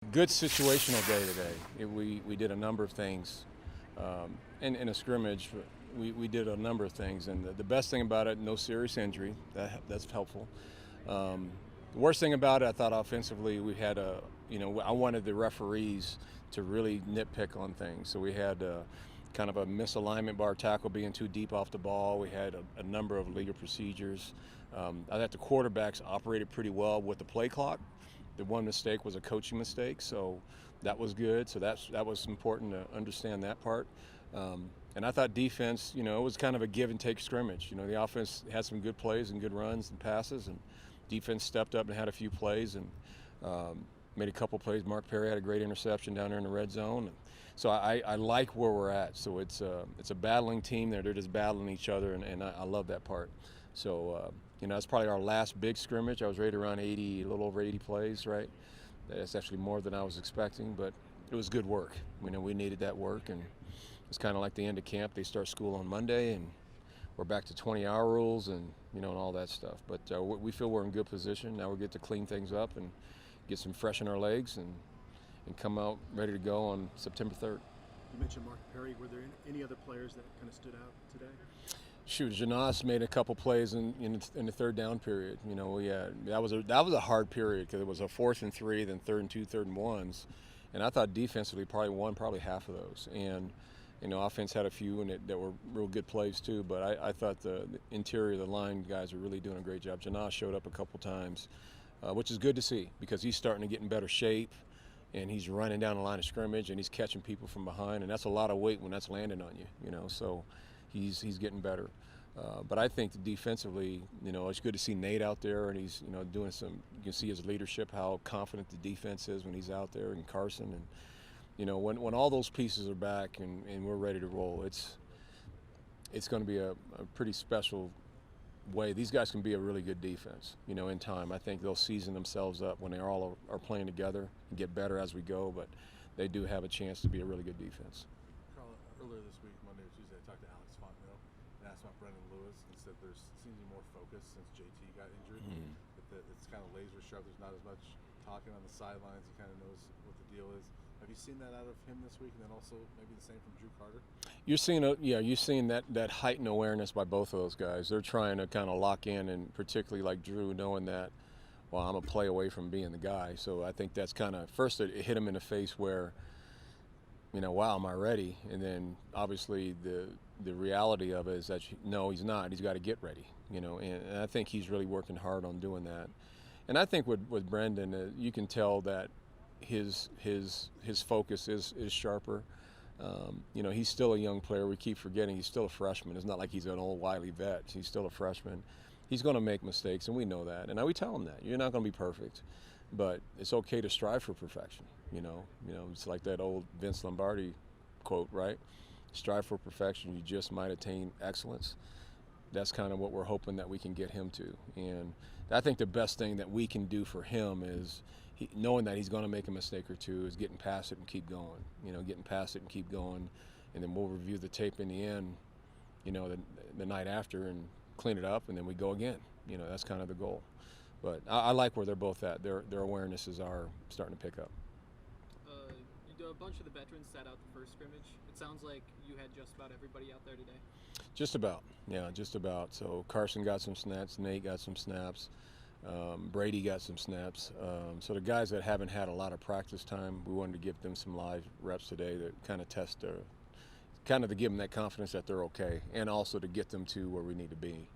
Good situational day today. We did a number of things. In a scrimmage, we did a number of things. And the best thing about it, no serious injury. That's helpful. Um, the worst thing about it, I thought offensively, we had I wanted the referees to really nitpick on things. So we had kind of a misalignment bar tackle being too deep off the ball. We had a number of legal procedures. I thought the quarterbacks operated pretty well with the play clock. The one mistake was a coaching mistake, so that was good. So that was important to understand that part. And I thought defense, it was kind of a give and take scrimmage. The offense had some good plays and good runs and passes, and defense stepped up and had a few plays and made a couple plays. Mark Perry had a great interception down there in the red zone. And so I like where we're at. So it's a battling team there. They're just battling each other, and I love that part. So that's probably our last big scrimmage. I was rated around 80, a little over 80 plays, right? That's actually more than I was expecting, but it was good work. We needed that work, and it's kind of like the end of camp. They start school on Monday, and we're back to 20-hour rules and all that stuff. But we feel we're in good position. Now we get to clean things up and get some fresh in our legs and come out ready to go on September 3rd. You mentioned Mark Perry. Were there any other players that kind of stood out today? Shoot, Janas made a couple plays in the third down period. That was a hard period because it was a 4th and 3, then 3rd and 2, 3rd and 1s, and I thought defensively probably won half of those. And offense had a few that were real good plays too. But I thought the interior of the line guys were really doing a great job. Janas showed up a couple times, which is good to see because he's starting to get in better shape. And he's running down the line of scrimmage and he's catching people from behind, and that's a lot of weight when that's landing on you. So he's getting better. But I think defensively, it's good to see Nate out there, and he's doing some. You can see his leadership, how confident the defense is when he's out there, and Carson, and when all those pieces are back and we're ready to roll, it's going to be a pretty special way. These guys can be a really good defense, in time. I think they'll season themselves up when they all are playing together and get better as we go, but they do have a chance to be a really good defense. Carl, earlier this week, Monday or Tuesday, I talked to Alex Fontenot and asked about Brendan Lewis and said there seems to be more focus since JT got injured. Mm-hmm. It's kind of laser sharp. There's not as much talking on the sidelines. He kind of knows what the deal is. Have you seen that out of him this week, and then also maybe the same from Drew Carter? You're seeing that heightened awareness by both of those guys. They're trying to kind of lock in, and particularly like Drew, knowing that, well, I'm a play away from being the guy. So I think that's kind of first it hit him in the face where, wow, am I ready? And then obviously the reality of it is that no, he's not. He's got to get ready. And I think he's really working hard on doing that. And I think with Brendan, you can tell that his focus is sharper. He's still a young player. We keep forgetting he's still a freshman. It's not like he's an old wily vet. He's still a freshman. He's going to make mistakes, and we know that. And we tell him that you're not going to be perfect, but it's okay to strive for perfection. It's like that old Vince Lombardi quote, right? Strive for perfection. You just might attain excellence. That's kind of what we're hoping that we can get him to. And I think the best thing that we can do for him is knowing that he's going to make a mistake or two is getting past it and keep going. Getting past it and keep going. And then we'll review the tape in the end, the night after and clean it up, and then we go again. That's kind of the goal. But I like where they're both at. Their awarenesses are starting to pick up. A bunch of the veterans sat out the first scrimmage. It sounds like you had just about everybody out there today. Just about, yeah, just about. So Carson got some snaps, Nate got some snaps, Brady got some snaps. So the guys that haven't had a lot of practice time, we wanted to give them some live reps today to kind of test their, kind of to give them that confidence that they're okay, and also to get them to where we need to be,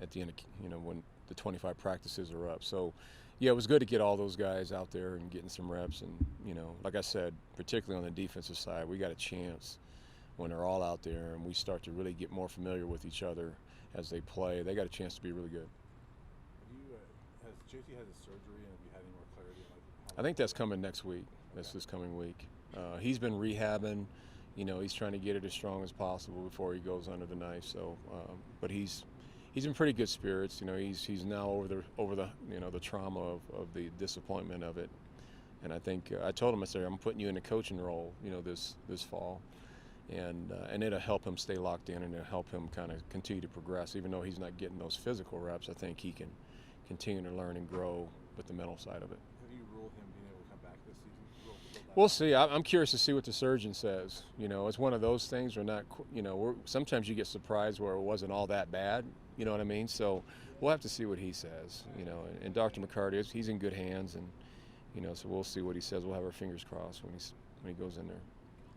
at the end of, when the 25 practices are up. So yeah, it was good to get all those guys out there and getting some reps. And, like I said, particularly on the defensive side, we got a chance when they're all out there and we start to really get more familiar with each other as they play. They got a chance to be really good. Has JT had his surgery, and have you had any more clarity on I think that's coming next week. That's this coming week. He's been rehabbing. He's trying to get it as strong as possible before he goes under the knife. So, but he's in pretty good spirits. He's now over the the trauma of the disappointment of it. And I think I told him, I said, I'm putting you in a coaching role, this fall, and it'll help him stay locked in, and it'll help him kind of continue to progress. Even though he's not getting those physical reps, I think he can continue to learn and grow with the mental side of it. Have you ruled him being able this season? Build that We'll up? see. I'm curious to see what the surgeon says. You know, it's one of those things. We're not, you know, sometimes you get surprised where it wasn't all that bad. You know what I mean? So we'll have to see what he says. You know, and Dr. McCarty, he's in good hands, and you know, so we'll see what he says. We'll have our fingers crossed when he goes in there.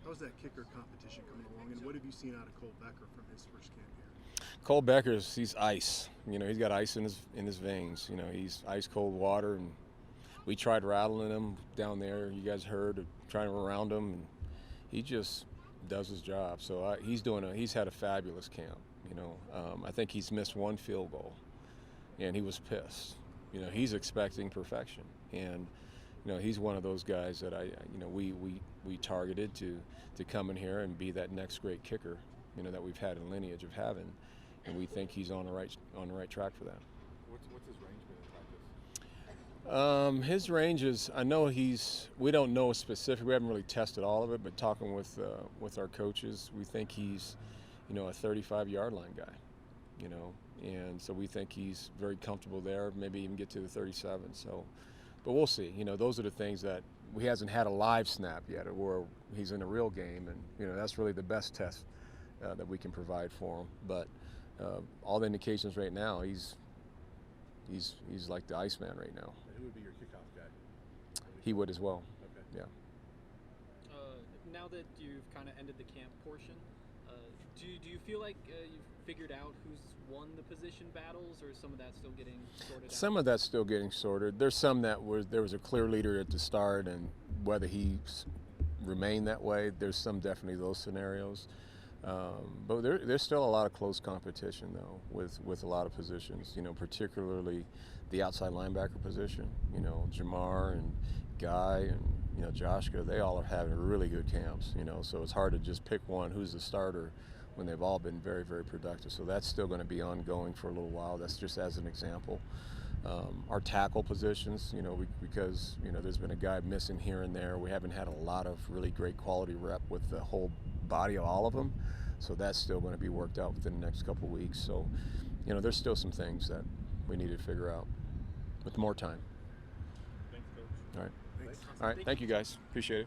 How's that kicker competition coming along, and what have you seen out of Cole Becker from his first camp here? Cole Becker's, he's ice. You know, he's got ice in his veins. You know, he's ice cold water, and we tried rattling him down there. You guys heard of trying around him, and he just does his job. So he's had a fabulous camp. You know, I think he's missed one field goal, and he was pissed. You know, he's expecting perfection, and you know, he's one of those guys that we targeted to come in here and be that next great kicker. You know, that we've had a lineage of having, and we think he's on the right track for that. What's his range been in practice? His range is, I know we don't know specific, we haven't really tested all of it, but talking with our coaches, we think he's, you know, a 35-yard line guy, you know, and so we think he's very comfortable there, maybe even get to the 37. So, but we'll see. You know, those are the things that he hasn't had a live snap yet, or he's in a real game, and you know, that's really the best test that we can provide for him. But all the indications right now, he's like the Iceman right now. And who would be your kickoff guy? He would as well. Okay. Yeah. Now that you've kind of ended the camp portion, do you feel like you've figured out who's won the position battles, or is some of that still getting sorted out? Some of that's still getting sorted. There's some that there was a clear leader at the start, and whether he's remained that way, there's some definitely those scenarios. But there's still a lot of close competition though with a lot of positions. You know, particularly the outside linebacker position. You know, Jamar and Guy and you know Joshka, they all are having really good camps. You know, so it's hard to just pick one who's the starter when they've all been very, very productive. So that's still going to be ongoing for a little while. That's just as an example. Our tackle positions, you know, because you know there's been a guy missing here and there. We haven't had a lot of really great quality rep with the whole body of all of them. So that's still going to be worked out within the next couple of weeks. So, you know, there's still some things that we need to figure out with more time. Thanks, Coach. All right. Thanks. All right. Thank you guys. Appreciate it.